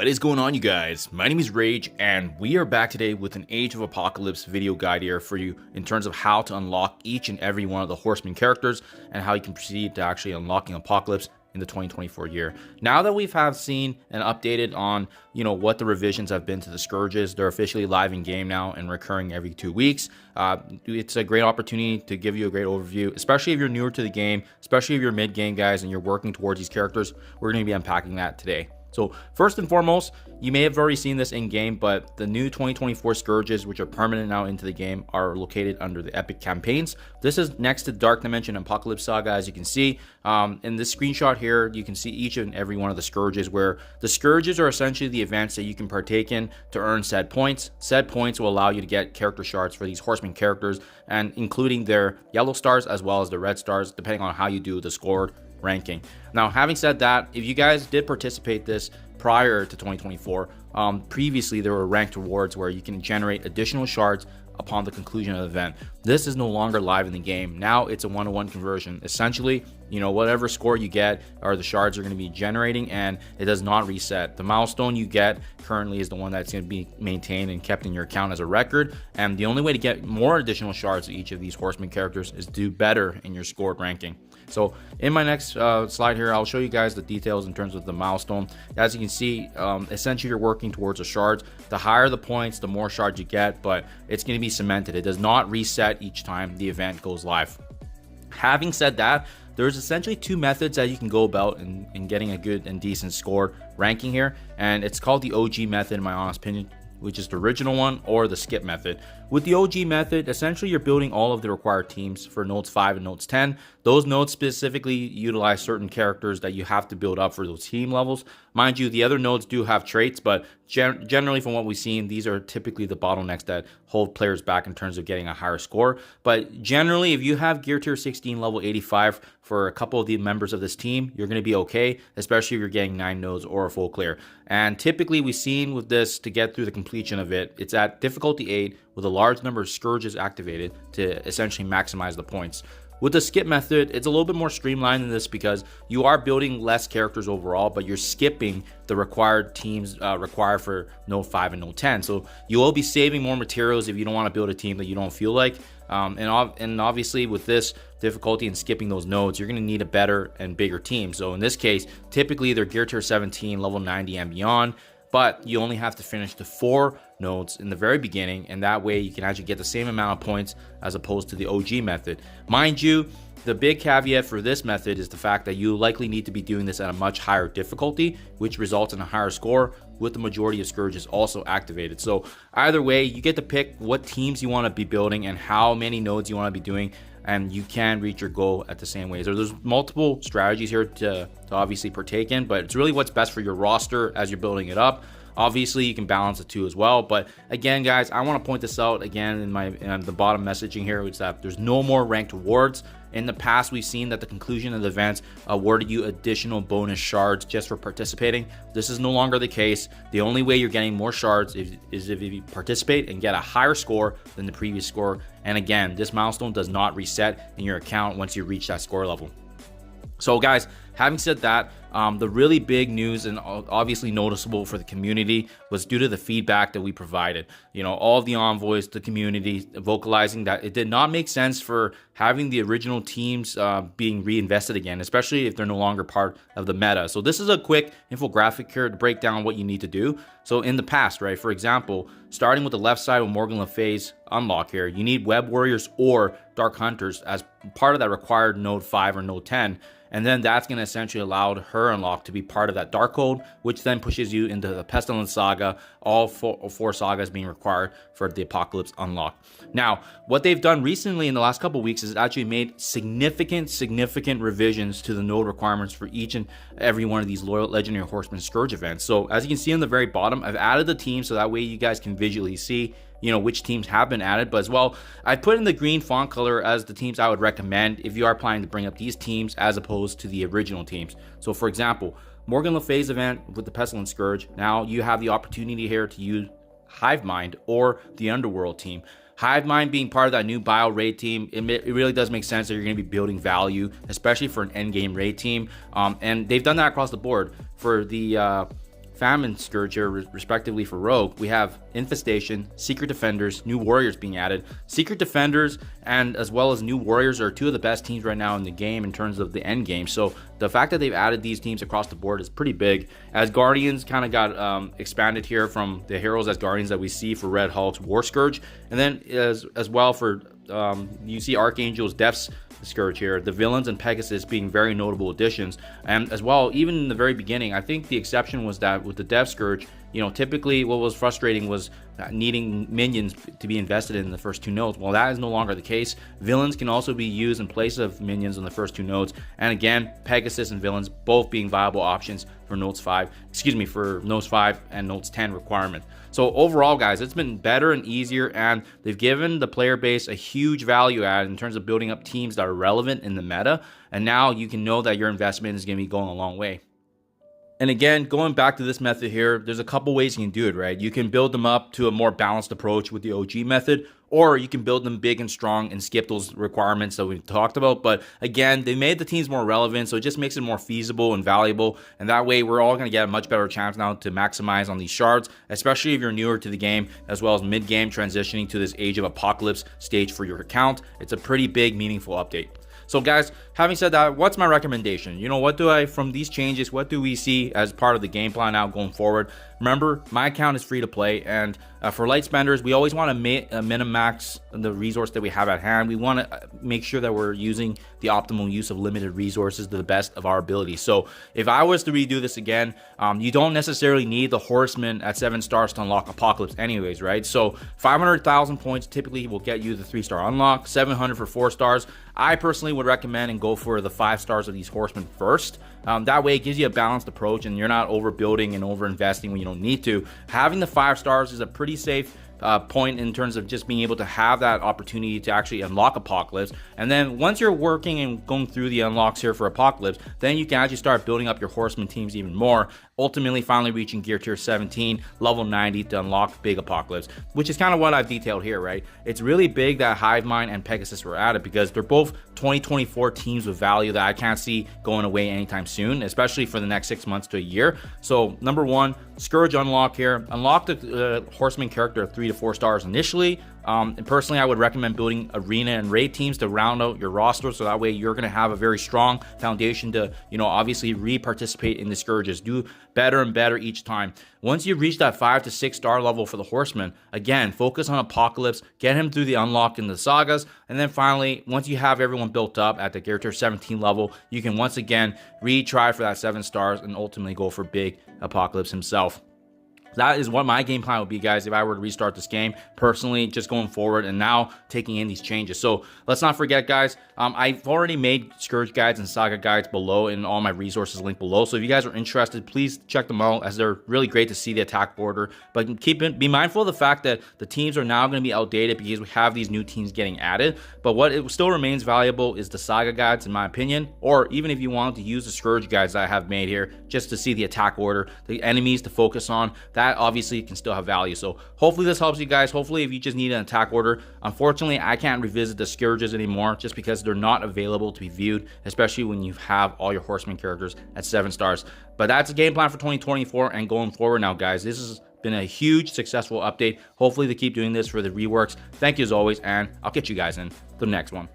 What is going on, you guys? My name is Rage, and we are back today with an Age of Apocalypse video guide here for you in terms of how to unlock each and every one of the Horseman characters and how you can proceed to actually unlocking Apocalypse in the 2024 year. Now that we've seen and updated on, what the revisions have been to the Scourges, they're officially live in game now and recurring every 2 weeks. It's a great opportunity to give you a great overview, especially if you're newer to the game, especially if you're mid-game guys and you're working towards these characters. We're going to be unpacking that today. So first and foremost, you may have already seen this in game, but the new 2024 Scourges, which are permanent now into the game, are located under the Epic campaigns. This is next to Dark Dimension and Apocalypse Saga, as you can see. In this screenshot here, you can see each and every one of the Scourges, where the Scourges are essentially the events that you can partake in to earn said points. Said points will allow you to get character shards for these Horseman characters, and including their yellow stars as well as the red stars, depending on how you do the scored ranking. Now, having said that, if you guys did participate this prior to 2024, previously there were ranked rewards where you can generate additional shards upon the conclusion of the event. This is no longer live in the game. Now it's a 1-to-1 conversion. Essentially, whatever score you get are the shards are going to be generating, and it does not reset. The milestone you get currently is the one that's going to be maintained and kept in your account as a record, and the only way to get more additional shards of each of these Horseman characters is to do better in your scored ranking. So in my next slide here, I'll show you guys the details in terms of the milestone. As you can see, essentially you're working towards the shards. The higher the points, the more shards you get, but it's going to be cemented. It does not reset each time the event goes live. Having said that, there's essentially two methods that you can go about in getting a good and decent score ranking here, and it's called the OG method, in my honest opinion, which is the original one, or the skip method. With the OG method, essentially you're building all of the required teams for nodes 5 and nodes 10. Those nodes specifically utilize certain characters that you have to build up for those team levels. Mind you, the other nodes do have traits, but generally from what we've seen, these are typically the bottlenecks that hold players back in terms of getting a higher score. But generally, if you have gear tier 16 level 85 for a couple of the members of this team, you're going to be okay, especially if you're getting 9 nodes or a full clear. And typically we've seen with this, to get through the completion of it, it's at difficulty 8 with a large number of Scourges activated to essentially maximize the points. With the skip method, it's a little bit more streamlined than this because you are building less characters overall, but you're skipping the required teams required for node 5 and node 10. So you will be saving more materials if you don't want to build a team that you don't feel like. And obviously with this difficulty and skipping those nodes, you're going to need a better and bigger team. So in this case, typically they're gear tier 17, level 90 and beyond, but you only have to finish the 4 nodes in the very beginning, and that way you can actually get the same amount of points as opposed to the OG method. Mind you, the big caveat for this method is the fact that you likely need to be doing this at a much higher difficulty, which results in a higher score with the majority of Scourges also activated. So either way, you get to pick what teams you want to be building and how many nodes you want to be doing, and you can reach your goal at the same way. So there's multiple strategies here to obviously partake in, but it's really what's best for your roster as you're building it up. Obviously, you can balance the two as well. But again, guys, I want to point this out again in the bottom messaging here, is that there's no more ranked rewards. In the past, we've seen that the conclusion of the events awarded you additional bonus shards just for participating. This is no longer the case. The only way you're getting more shards is if you participate and get a higher score than the previous score. And again, this milestone does not reset in your account once you reach that score level. So guys, having said that, the really big news and obviously noticeable for the community was due to the feedback that we provided. All of the envoys, the community vocalizing that it did not make sense for having the original teams being reinvested again, especially if they're no longer part of the meta. So this is a quick infographic here to break down what you need to do. So in the past, right, for example, starting with the left side of Morgan Le Fay's unlock here, you need Web Warriors or Dark Hunters as part of that required node 5 or node 10. And then that's going to essentially allow her unlock to be part of that dark code, which then pushes you into the Pestilence Saga, all four sagas being required for the Apocalypse unlock. Now, what they've done recently in the last couple of weeks is actually made significant revisions to the node requirements for each and every one of these loyal Legendary Horseman Scourge events. So as you can see on the very bottom, I've added the team so that way you guys can visually see which teams have been added, but as well, I put in the green font color as the teams I would recommend if you are planning to bring up these teams as opposed to the original teams. So for example, Morgan Le Fay's event with the Pestilence Scourge, now you have the opportunity here to use Hivemind or the Underworld team. Hivemind being part of that new bio raid team, it really does make sense that you're going to be building value, especially for an endgame raid team. And they've done that across the board. For the Famine Scourge here, respectively, for Rogue, we have Infestation, Secret Defenders, New Warriors being added. Secret Defenders and as well as New Warriors are two of the best teams right now in the game in terms of the end game. So the fact that they've added these teams across the board is pretty big. As Guardians kind of got expanded here from the heroes as Guardians that we see for Red Hulk's War Scourge, and then as well for you see Archangel's Death's Scourge here, the villains and Pegasus being very notable additions. And as well, even in the very beginning, I think the exception was that with the Death Scourge, you know, typically what was frustrating was needing minions to be invested in the first 2 nodes. Well, that is no longer the case. Villains can also be used in place of minions on the first 2 nodes. And again, Pegasus and villains both being viable options for nodes 5, for nodes 5 and nodes 10 requirement. So overall, guys, it's been better and easier, and they've given the player base a huge value add in terms of building up teams that are relevant in the meta. And now you can know that your investment is going to be going a long way. And again, going back to this method here, there's a couple ways you can do it, right? You can build them up to a more balanced approach with the OG method, or you can build them big and strong and skip those requirements that we've talked about. But again, they made the teams more relevant, so it just makes it more feasible and valuable. And that way, we're all going to get a much better chance now to maximize on these shards, especially if you're newer to the game, as well as mid-game transitioning to this Age of Apocalypse stage for your account. It's a pretty big, meaningful update. So guys, having said that, what's my recommendation? You know, from these changes, what do we see as part of the game plan now going forward? Remember, my account is free to play, and for light spenders, we always want to min-max the resource that we have at hand. We want to make sure that we're using the optimal use of limited resources to the best of our ability. So if I was to redo this again, you don't necessarily need the Horseman at 7 stars to unlock Apocalypse anyways, right? So 500,000 points typically will get you the 3-star unlock, 700 for 4 stars. I personally would recommend and go for the 5 stars of these Horsemen first. That way it gives you a balanced approach and you're not overbuilding and overinvesting when you don't need to. Having the 5 stars is a pretty safe point in terms of just being able to have that opportunity to actually unlock Apocalypse. And then once you're working and going through the unlocks here for Apocalypse, then you can actually start building up your Horseman teams even more, ultimately finally reaching gear tier 17, level 90 to unlock big Apocalypse, which is kind of what I've detailed here, right? It's really big that Hivemind and Pegasus were added because they're both 2024 teams with value that I can't see going away anytime soon, especially for the next 6 months to a year. So number 1, Scourge unlock here. Unlock the Horseman character at 3 to 4 stars initially. And personally, I would recommend building arena and raid teams to round out your roster, so that way you're going to have a very strong foundation to, you know, obviously re-participate in the Scourges. Do better and better each time. Once you reach that 5 to 6 star level for the Horseman, again, focus on Apocalypse, get him through the unlock in the sagas, and then finally, once you have everyone built up at the gear tier 17 level, you can once again retry for that 7 stars and ultimately go for big Apocalypse himself. That is what my game plan would be, guys, if I were to restart this game, personally, just going forward and now taking in these changes. So let's not forget, guys, I've already made Scourge guides and Saga guides below, and all my resources linked below. So if you guys are interested, please check them out, as they're really great to see the attack border. But be mindful of the fact that the teams are now going to be outdated because we have these new teams getting added. But what it still remains valuable is the Saga guides, in my opinion, or even if you want to use the Scourge guides that I have made here, just to see the attack order, the enemies to focus on, that obviously can still have value. So hopefully this helps you guys. Hopefully if you just need an attack order, unfortunately I can't revisit the Scourges anymore just because they're not available to be viewed, especially when you have all your Horseman characters at 7 stars. But that's the game plan for 2024 and going forward now, guys. This has been a huge successful update. Hopefully they keep doing this for the reworks. Thank you as always, and I'll catch you guys in the next one.